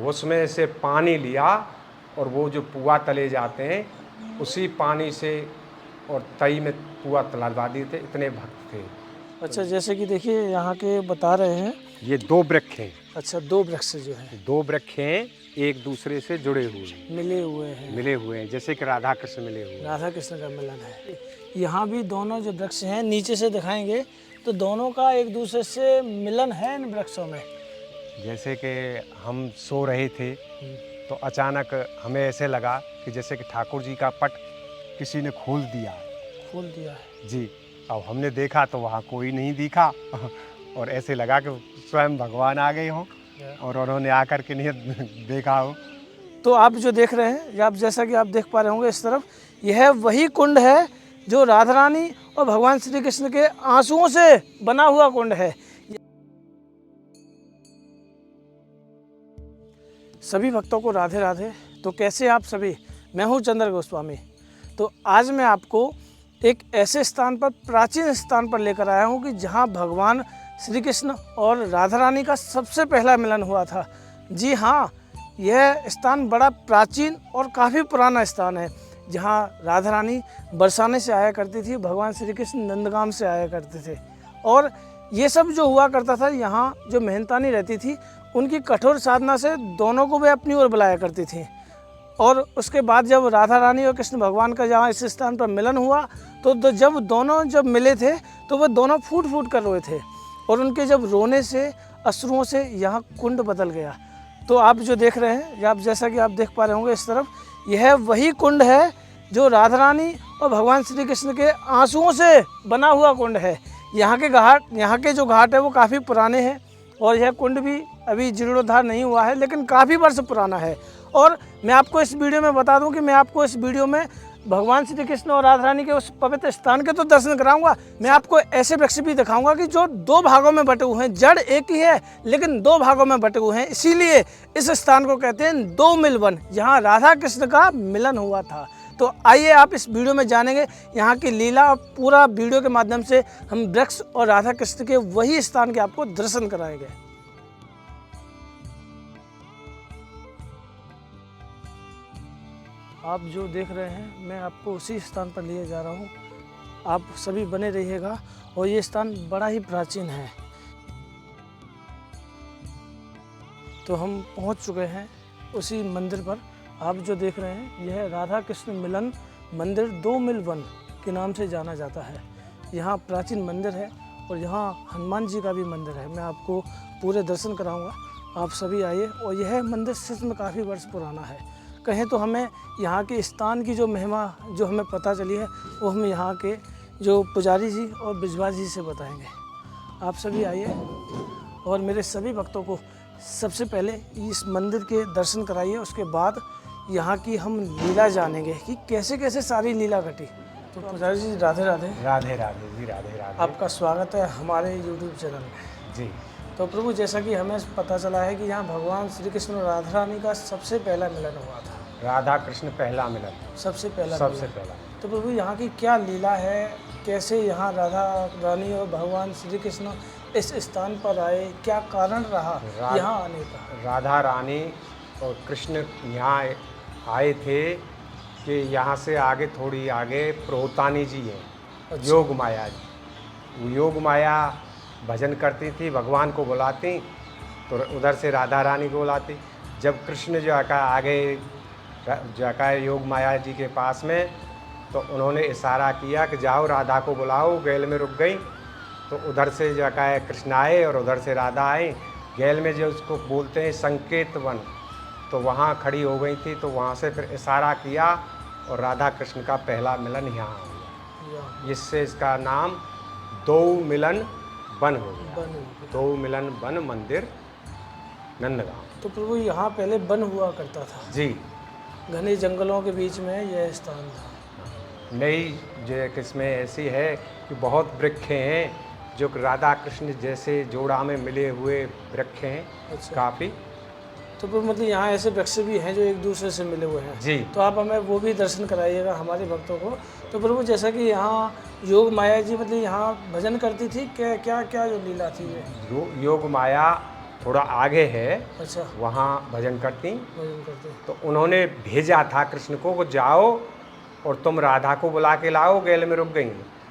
उसमें से पानी लिया और वो जो पुआ तले जाते हैं उसी पानी से और तई में पुआ तलवा दिए थे, इतने भक्त थे। अच्छा, जैसे कि देखिए यहाँ के बता रहे हैं। ये 2 वृक्ष हैं। अच्छा, 2 वृक्ष जो हैं 2 वृक्ष हैं, एक दूसरे से जुड़े हुए हैं, मिले हुए हैं, जैसे कि राधा कृष्ण मिले हुए हैं। राधा कृष्ण का मिलन है। यहाँ भी दोनों जो वृक्ष हैं नीचे से दिखाएंगे तो दोनों का एक दूसरे से मिलन है इन वृक्षों में। जैसे कि हम सो रहे थे तो अचानक हमें ऐसे लगा कि जैसे कि ठाकुर जी का पट किसी ने खोल दिया है जी। अब हमने देखा तो वहाँ कोई नहीं दिखा और ऐसे लगा कि स्वयं भगवान आ गए हों और उन्होंने आकर के नहीं देखा हो। तो आप जो देख रहे हैं, आप जैसा कि आप देख पा रहे होंगे इस तरफ, यह वही कुंड है जो राधा रानी और भगवान श्री कृष्ण के आंसुओं से बना हुआ कुंड है। सभी भक्तों को राधे राधे। तो कैसे आप सभी? मैं हूं चंद्र गोस्वामी। तो आज मैं आपको एक ऐसे स्थान पर, प्राचीन स्थान पर लेकर आया हूं कि जहां भगवान श्री कृष्ण और राधा रानी का सबसे पहला मिलन हुआ था। जी हाँ, यह स्थान बड़ा प्राचीन और काफ़ी पुराना स्थान है, जहां राधा रानी बरसाने से आया करती थी, भगवान श्री कृष्ण नंदगाम से आया करते थे। और ये सब जो हुआ करता था, यहाँ जो मेहनतानी रहती थी उनकी कठोर साधना से दोनों को वे अपनी ओर बुलाया करती थी। और उसके बाद जब राधा रानी और कृष्ण भगवान का जहाँ इस स्थान पर मिलन हुआ तो जब दोनों मिले थे तो वह दोनों फूट फूट कर रोए थे, और उनके जब रोने से, अश्रुओं से यहाँ कुंड बदल गया। तो आप जो देख रहे हैं, आप जैसा कि आप देख पा रहे होंगे इस तरफ, यह वही कुंड है जो राधा रानी और भगवान श्री कृष्ण के आंसुओं से बना हुआ कुंड है। यहाँ के जो घाट है वो काफ़ी पुराने हैं, और यह कुंड भी अभी जीर्णोद्धार नहीं हुआ है, लेकिन काफ़ी वर्ष पुराना है। और मैं आपको इस वीडियो में बता दूं कि मैं आपको इस वीडियो में भगवान श्री कृष्ण और राधा रानी के उस पवित्र स्थान के तो दर्शन कराऊंगा, मैं आपको ऐसे वृक्ष भी दिखाऊंगा कि जो 2 भागों में बटे हुए हैं। जड़ एक ही है लेकिन 2 भागों में बटे हुए हैं, इसीलिए इस स्थान को कहते हैं 2 मिल वन, जहाँ राधा कृष्ण का मिलन हुआ था। तो आइए आप इस वीडियो में जानेंगे यहाँ की लीला, और पूरा वीडियो के माध्यम से हम वृक्ष और राधा कृष्ण के वही स्थान के आपको दर्शन कराएंगे। आप जो देख रहे हैं मैं आपको उसी स्थान पर लिए जा रहा हूँ। आप सभी बने रहिएगा, और ये स्थान बड़ा ही प्राचीन है। तो हम पहुँच चुके हैं उसी मंदिर पर। आप जो देख रहे हैं यह राधा कृष्ण मिलन मंदिर 2 मिल वन के नाम से जाना जाता है। यहाँ प्राचीन मंदिर है, और यहाँ हनुमान जी का भी मंदिर है। मैं आपको पूरे दर्शन कराऊंगा, आप सभी आइए। और यह मंदिर सच में काफ़ी वर्ष पुराना है। कहें तो हमें यहाँ के स्थान की जो महिमा जो हमें पता चली है वो हम यहाँ के जो पुजारी जी और बिजवा जी से बताएंगे। आप सभी आइए और मेरे सभी भक्तों को सबसे पहले इस मंदिर के दर्शन कराइए। उसके बाद यहाँ की हम लीला जानेंगे कि कैसे कैसे सारी लीला घटी। तो पुजारी जी राधे राधे। राधे राधे जी, राधे राधे। आपका स्वागत है हमारे यूट्यूब चैनल में जी। तो प्रभु, जैसा कि हमें पता चला है कि यहाँ भगवान श्री कृष्ण और राधा रानी का सबसे पहला मिलन हुआ था। राधा कृष्ण पहला मिलन, सबसे पहला। तो प्रभु, यहाँ की क्या लीला है? कैसे यहाँ राधा रानी और भगवान श्री कृष्ण इस स्थान पर आए? क्या कारण रहा यहाँ आने का? राधा रानी और कृष्ण यहाँ आए थे कि यहाँ से आगे, थोड़ी आगे प्रोतानी जी हैं। अच्छा। योग माया जी, वो योग माया भजन करती थी, भगवान को बुलाती, तो उधर से राधा रानी को बुलाती। जब कृष्ण जो का आगे जो का योग माया जी के पास में, तो उन्होंने इशारा किया कि जाओ राधा को बुलाओ। गैल में रुक गई, तो उधर से जो है कृष्ण आए और उधर से राधा आई। गैल में जो उसको बोलते हैं संकेत वन, तो वहाँ खड़ी हो गई थी। तो वहाँ से फिर इशारा किया और राधा कृष्ण का पहला मिलन यहाँ हो गया। इससे इसका नाम 2 मिलन वन हो गया। 2 मिलन वन मंदिर नंदगांव। तो प्रभु, यहाँ पहले वन हुआ करता था जी, घने जंगलों के बीच में यह स्थान था। नई जो किस्में ऐसी है कि बहुत वृक्ष हैं जो राधा कृष्ण जैसे जोड़ा में मिले हुए वृक्ष हैं। अच्छा। काफ़ी। तो प्रभु, मतलब यहाँ ऐसे वृक्ष भी हैं जो एक दूसरे से मिले हुए हैं। जी। तो आप हमें वो भी दर्शन कराइएगा हमारे भक्तों को। तो प्रभु, जैसा कि यहाँ योग माया जी मतलब यहाँ भजन करती थी, क्या क्या क्या जो लीला थी ये? योग माया थोड़ा आगे है, अच्छा, वहाँ भजन करती। भजन करते हैं। तो उन्होंने भेजा था कृष्ण को, वो जाओ और तुम राधा को बुला के लाओ, गैल में रुक गई।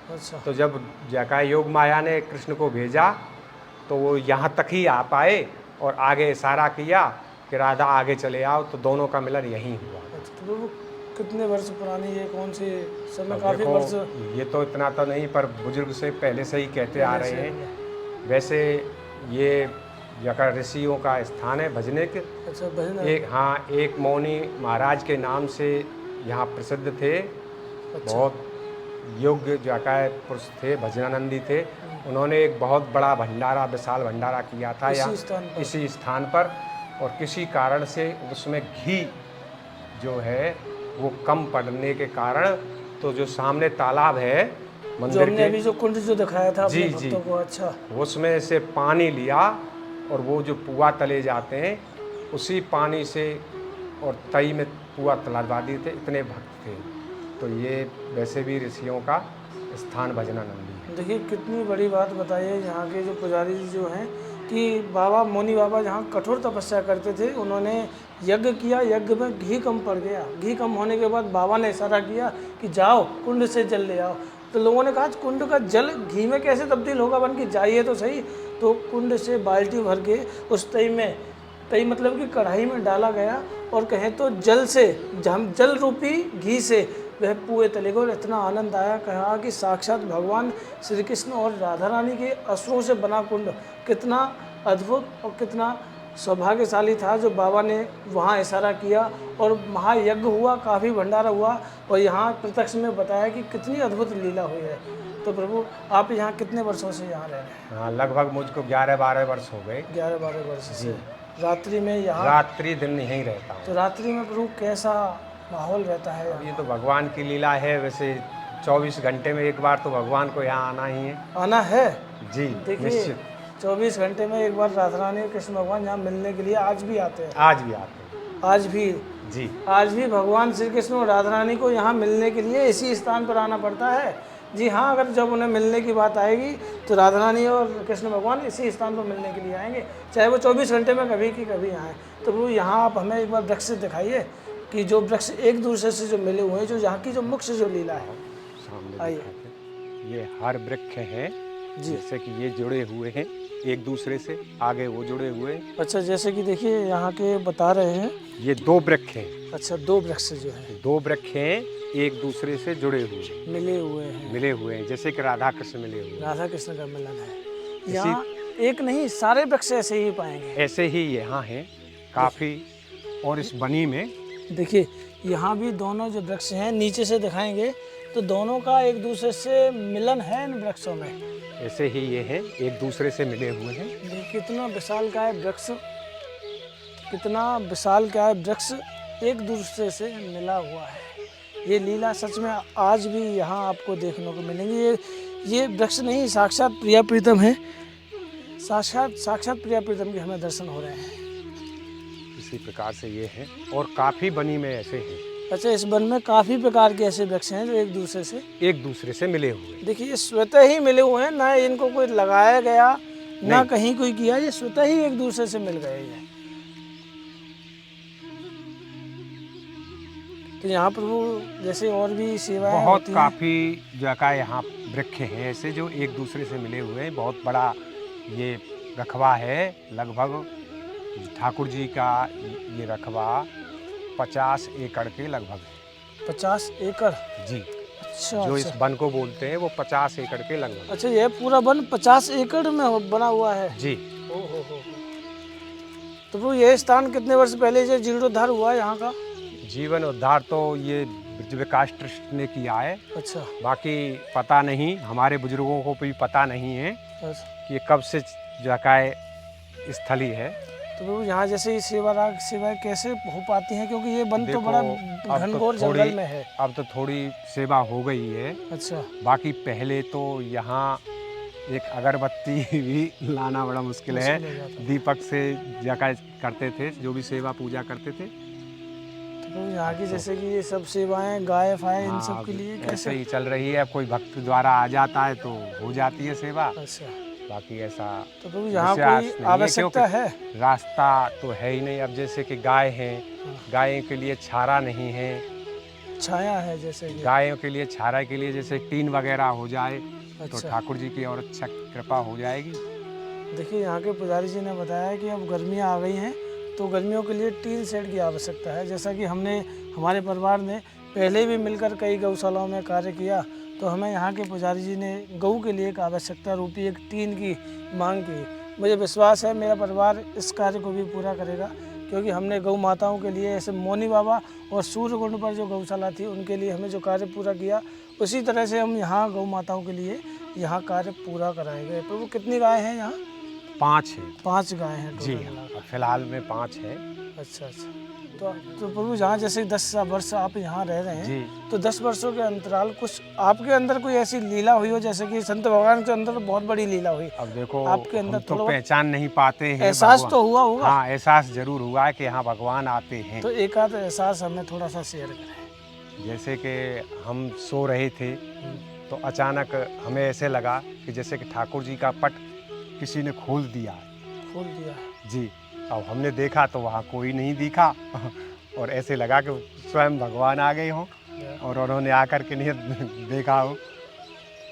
अच्छा, तो जब जकाय योग माया ने कृष्ण को भेजा तो वो यहाँ तक ही आ पाए और आगे इशारा किया कि राधा आगे चले आओ, तो दोनों का मिलन यहीं हुआ। अच्छा। तो प्रभु कितने वर्ष पुरानी है, कौन से समय, अब काफ़ी देखो, वर्ष ये तो इतना तो नहीं, पर बुजुर्ग से पहले से ही कहते आ पहले रहे से हैं। वैसे ये जका ऋषियों का स्थान है भजने के। अच्छा, भजन। एक मौनी महाराज के नाम से यहाँ प्रसिद्ध थे। अच्छा, बहुत योग्य जकाय पुरुष थे, भजनानंदी थे। उन्होंने एक बहुत बड़ा भंडारा, विशाल भंडारा किया था इसी स्थान पर। इसी स्थान पर। और किसी कारण से उसमें घी जो है वो कम पड़ने के कारण, तो जो सामने तालाब है जो मंदिर हमने के, अभी जो कुंड जो दिखाया था अपने जी, जी। भक्तों को। अच्छा, उसमें से पानी लिया और वो जो पुआ तले जाते हैं उसी पानी से, और तई में पुआ तलवा दिए थे, इतने भक्त थे। तो ये वैसे भी ऋषियों का स्थान भजनानंदी है। देखिए कितनी बड़ी बात बताई है यहाँ के जो पुजारी जी जो हैं, कि बाबा मौनी बाबा जहाँ कठोर तपस्या करते थे, उन्होंने यज्ञ किया, यज्ञ में घी कम पड़ गया। घी कम होने के बाद बाबा ने इशारा किया कि जाओ कुंड से जल ले आओ। तो लोगों ने कहा कुंड का जल घी में कैसे तब्दील होगा, बन के जाइए तो सही। तो कुंड से बाल्टी भर के उस तई में, तई मतलब कि कढ़ाई में डाला गया, और कहें तो जल से, जल रूपी घी से वह पुए तले गए। और इतना आनंद आया, कहा कि साक्षात भगवान श्री कृष्ण और राधा रानी के असुरों से बना कुंड कितना अद्भुत और कितना सौभाग्यशाली था, जो बाबा ने वहाँ इशारा किया और महायज्ञ हुआ, काफ़ी भंडारा हुआ। और यहाँ प्रत्यक्ष में बताया कि कितनी अद्भुत लीला हुई है। तो प्रभु आप यहाँ कितने वर्षों से यहाँ रह रहे हैं? हाँ, लगभग मुझको 11-12 वर्ष हो गए। 11-12 वर्ष से। रात्रि में यहाँ, रात्रि दिन यहीं रहता हूँ। तो रात्रि में प्रभु कैसा माहौल रहता है यहाँ? ये तो भगवान की लीला है। वैसे 24 घंटे में एक बार तो भगवान को यहाँ आना ही है। आना है। जी, देखिए निश्चित। 24 घंटे में एक बार राधा रानी और कृष्ण भगवान यहाँ मिलने के लिए आज भी आते हैं। आज भी आते हैं। आज भी, जी, आज भी भगवान श्री कृष्ण और राधा रानी को यहाँ मिलने के लिए इसी स्थान पर आना पड़ता है। जी हाँ, अगर जब उन्हें मिलने की बात आएगी तो राधा रानी और कृष्ण भगवान इसी स्थान पर मिलने के लिए आएंगे, चाहे वो 24 घंटे में कभी की कभी आएँ। तो प्रभु यहाँ आप हमें एक बार वृक्ष दिखाइए कि जो वृक्ष एक दूसरे से जो मिले हुए हैं, जो यहाँ की जो मुख्य जो लीला है। सामने आइए। दिखाते। ये हर वृक्ष है, जी। जैसे कि ये जुड़े हुए हैं एक दूसरे से, आगे वो जुड़े हुए हैं। अच्छा, जैसे कि देखिए यहाँ के बता रहे हैं। ये 2 वृक्ष हैं। अच्छा, 2 वृक्ष जो है 2 वृक्ष हैं, एक दूसरे से जुड़े हुए हैं, मिले हुए हैं, जैसे कि राधा कृष्ण मिले हुए हैं। राधा कृष्ण का मिलन है। यहाँ एक नहीं, सारे वृक्ष ऐसे ही पाएंगे। ऐसे ही यहाँ हैं काफ़ी। और इस बनी में देखिए यहाँ भी दोनों जो वृक्ष हैं, नीचे से दिखाएंगे तो दोनों का एक दूसरे से मिलन है इन वृक्षों में। ऐसे ही ये हैं, एक दूसरे से मिले हुए हैं। देखिए कितना विशाल का है वृक्ष, कितना विशाल का है वृक्ष, एक दूसरे से मिला हुआ है। ये लीला सच में आज भी यहाँ आपको देखने को मिलेंगी। ये वृक्ष नहीं, साक्षात प्रिया प्रीतम है। साक्षात प्रिया प्रीतम के हमें दर्शन हो रहे हैं। इसी प्रकार से ये हैं, और काफ़ी बनी में ऐसे हैं। अच्छा, इस वन में काफ़ी प्रकार के ऐसे वृक्ष हैं जो एक दूसरे से मिले हुए। देखिए ये स्वतः ही मिले हुए हैं, ना इनको कोई लगाया गया, ना कहीं कोई किया, ये स्वतः ही एक दूसरे से मिल गए हैं। तो यहाँ प्रभु जैसे और भी सेवाएं बहुत होती काफ़ी जगह यहाँ वृक्ष हैं ऐसे जो एक दूसरे से मिले हुए हैं। बहुत बड़ा ये रखवा है, लगभग ठाकुर जी का ये रखवा 50 एकड़ के लगभग है। 50 एकड़? जी। अच्छा, जो इस वन को बोलते हैं वो 50 एकड़ के लगभग। अच्छा, ये पूरा वन 50 एकड़ में बना हुआ है? जी। हो। तो वो ये स्थान कितने वर्ष पहले से जीर्णोद्धार हुआ है यहाँ का? जीवन उद्धार तो ये ब्रज विकास ट्रस्ट ने किया है। अच्छा। बाकी पता नहीं, हमारे बुजुर्गों को भी पता नहीं है अच्छा। कि ये कब से जगह स्थली है। तो प्रभु यहाँ जैसे ये सेवाएं कैसे हो पाती हैं, क्योंकि ये वन तो बड़ा घनघोर जंगल में है। अब तो थोड़ी सेवा हो गई है। अच्छा। बाकी पहले तो यहाँ एक अगरबत्ती भी लाना बड़ा मुश्किल है। दीपक से जगह करते थे, जो भी सेवा पूजा करते थे। तो यहाँ की जैसे कि ये सब सेवाएं, गाय फाय, इन सब के लिए कैसे ही चल रही है। अब कोई भक्त द्वारा आ जाता है तो हो जाती है सेवा। अच्छा। बाकी ऐसा तो प्रभु यहाँ विश्वास कोई नहीं है, आवश्यकता है? क्योंकि रास्ता तो है ही नहीं। अब जैसे कि गाय हैं, गायों के लिए चारा नहीं है, छाया है जैसे कि। गायों के लिए चारा के लिए जैसे टीन वगैरह हो जाए तो अच्छा। ठाकुर जी की और अच्छा कृपा हो जाएगी। देखिए यहाँ के पुजारी जी ने बताया कि अब गर्मियाँ आ गई हैं तो गर्मियों के लिए टीन शेड की आवश्यकता है। जैसा कि हमने हमारे परिवार ने पहले भी मिलकर कई गौशालाओं में कार्य किया, तो हमें यहाँ के पुजारी जी ने गऊ के लिए एक आवश्यकता रूपी एक टीन की मांग की। मुझे विश्वास है मेरा परिवार इस कार्य को भी पूरा करेगा, क्योंकि हमने गौ माताओं के लिए ऐसे मौनी बाबा और सूर्यकुंड पर जो गौशाला थी उनके लिए हमें जो कार्य पूरा किया, उसी तरह से हम यहाँ गौ माताओं के लिए यहाँ कार्य पूरा कराएंगे। प्रभु कितनी गाय हैं यहाँ? 5 है 5 गाय हैं जी, टोटल मिलाकर। फिलहाल में 5 है अच्छा अच्छा। तो प्रभु जहाँ जैसे 10 वर्ष आप यहाँ रह रहे हैं जी। तो 10 वर्षों के अंतराल कुछ आपके अंदर कोई ऐसी लीला हुई हो, जैसे कि संत भगवान के अंदर तो बहुत बड़ी लीला हुई, अब देखो आपके अंदर हम तो थोड़ा पहचान नहीं पाते हैं, एहसास भगवान- तो हुआ होगा। हाँ, एहसास जरूर हुआ है कि यहाँ भगवान आते हैं। तो एक आध एहसास हमें थोड़ा सा शेयर करें। जैसे कि हम सो रहे थे तो अचानक हमें ऐसे लगा कि जैसे कि ठाकुर जी का पट किसी ने खोल दिया है। खोल दिया। जी, अब हमने देखा तो वहाँ कोई नहीं दिखा और ऐसे लगा कि स्वयं भगवान आ गए हों और उन्होंने आकर के नहीं देखा हो।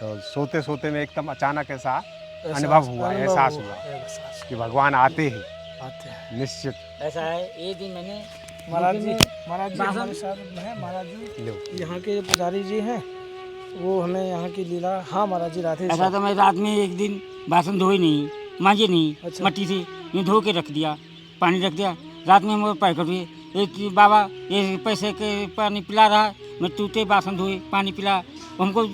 तो सोते सोते में एकदम अचानक ऐसा अनुभव हुआ, एहसास हुआ कि भगवान आते हैं, आते हैं। निश्चित। ऐसा है एक दिन मैंने महाराज जी हमारे साथ हैं। महाराज जी लो यहाँ के जो पुजारी जी हैं वो हमें यहाँ की लीला। हाँ महाराज जी, राधे ऐसा तो मैं रात में एक दिन बासन धोए नहीं, मांजे नहीं, अच्छा। मट्टी से ये धो के रख दिया, पानी रख दिया। रात में हम पैक कर दिए, एक बाबा ये पैसे के पानी पिला रहा है, मैं टूटे बासन धोए पानी पिला। हमको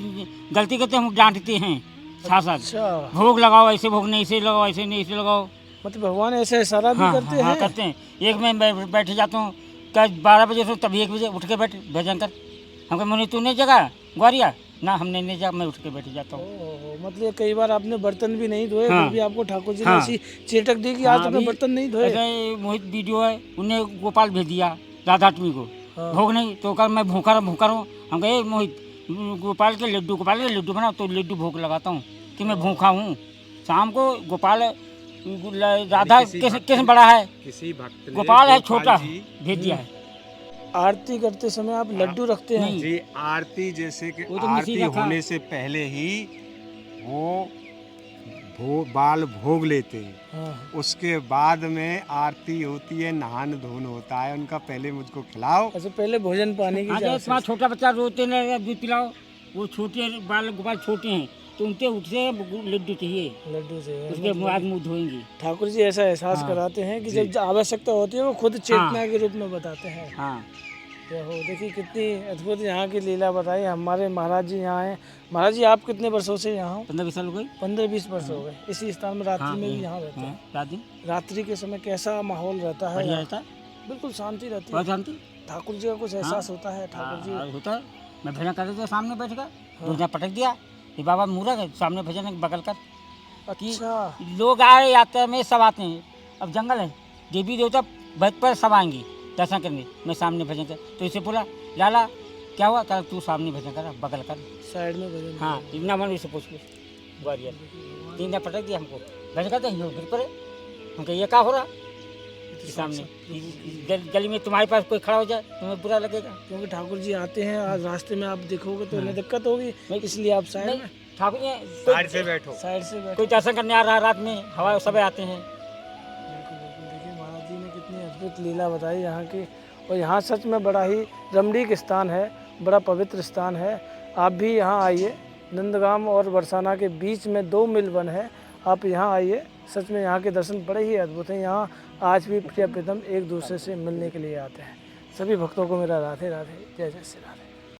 गलती करते हम डांटते हैं साथ साथ, अच्छा। भोग लगाओ ऐसे, भोग नहीं ऐसे लगाओ, ऐसे नहीं ऐसे लगाओ। मतलब भगवान ऐसे इशारा भी हाँ, करते हाँ, हैं? करते हैं। एक मैं बैठ जाता हूँ, कल 12 बजे से तभी 1 बजे उठ के बैठ भजन कर। हमको मुनि तू नहीं जगा ग्वारिया ना, हमने नहीं जा, मैं उठ के बैठ जाता हूँ। ओहो, मतलब कई बार आपने बर्तन भी नहीं धोए, हाँ। फिर भी आपको ठाकुर जी ने हाँ। ऐसी चेटक दी कि आज आपने बर्तन नहीं धोए। ऐसे मोहित वीडियो है, उन्हें गोपाल भेज दिया राधाष्टमी को, हाँ। भोग नहीं तो कल मैं भूखा हूँ। हम कहे मोहित गोपाल के लड्डू बनाओ, तो लड्डू भोग लगाता हूँ कि मैं भूखा हूँ। शाम को गोपाल राधा किस बड़ा है, किसी भक्त ने गोपाल है गोपाल छोटा, जी- भेज दिया है। आरती करते समय आप लड्डू रखते हैं? नहीं। जी, आरती जैसे कि वो तो आरती मिश्री रखा। होने से पहले ही वो बाल भोग लेते हैं, हाँ। उसके बाद में आरती होती है, नहान धोन होता है उनका। पहले मुझको खिलाओ। अच्छा, पहले भोजन पानी की हाँ, जांच जैसे छोटा बच्चा रोते नहीं, दूध पिलाओ, वो छोटे बाल गोपाल छोटे हैं तो उनके उठते लड्डू चाहिए, लड्डू से उसके बाद मुँह धोएंगे। ठाकुर जी ऐसा एहसास हाँ। कराते हैं कि जब आवश्यकता होती है वो खुद चेतना के रूप में बताते हैं। हाँ, जय हो। देखिए कितनी अद्भुत यहाँ की लीला बताई। हमारे महाराज जी यहाँ हैं। महाराज जी आप कितने वर्षों से यहाँ हो? 15-20 साल हो गए। 15-20 वर्ष हो गए। इसी स्थान में रात्रि हाँ, में भी ये- यहाँ रहते हाँ, हैं? रात दिन रात्रि के समय कैसा माहौल रहता है? बढ़िया यहाँ? रहता है, बिल्कुल शांति रहती है। बहुत शांति। ठाकुर जी का कुछ एहसास होता है? ठाकुर जी हाँ, होता है। मैं भजन कर रहा था सामने बैठ कर, दूसरा पटक दिया, ये बाबा मूरख है, सामने भजन बगल कर। अच्छा। लोग आए यात्रा में सब आते हैं, अब जंगल है, देवी देवता बैठ पर सब आएंगे दर्शन करने, मैं सामने भजन कर। तो इसे बोला लाला क्या हुआ, कहा तू सामने भजन कर, बगल कर। साइड में भजन। हाँ, इतना मन इसे पूछ ग्वालियर 3 दिन पटक दिया हमको, भजन करते हैं गिर पड़े। हम कहे ये क्या हो रहा सामने, गली में तुम्हारे पास कोई खड़ा हो जाए तुम्हें बुरा लगेगा। क्योंकि ठाकुर जी आते हैं, आज रास्ते में आप देखोगे तो उन्हें दिक्कत होगी, इसलिए आप साइड में ठाकुर जी साइड से बैठो। साइड से बैठो। कोई दर्शन करने आ रहा है रात में, हवा सब आते हैं। बिल्कुल बिल्कुल। देखिए महाराज जी ने कितनी अद्भुत लीला बताई यहाँ की, और यहाँ सच में बड़ा ही रमणीक स्थान है, बड़ा पवित्र स्थान है। आप भी यहाँ आइए। नंदगाम और बरसाना के बीच में 2 मील वन है, आप यहाँ आइए। सच में यहाँ के दर्शन बड़े ही अद्भुत हैं। यहाँ आज भी प्रिय प्रीतम एक दूसरे से मिलने के लिए आते हैं। सभी भक्तों को मेरा राधे राधे, जय जय श्री राधे।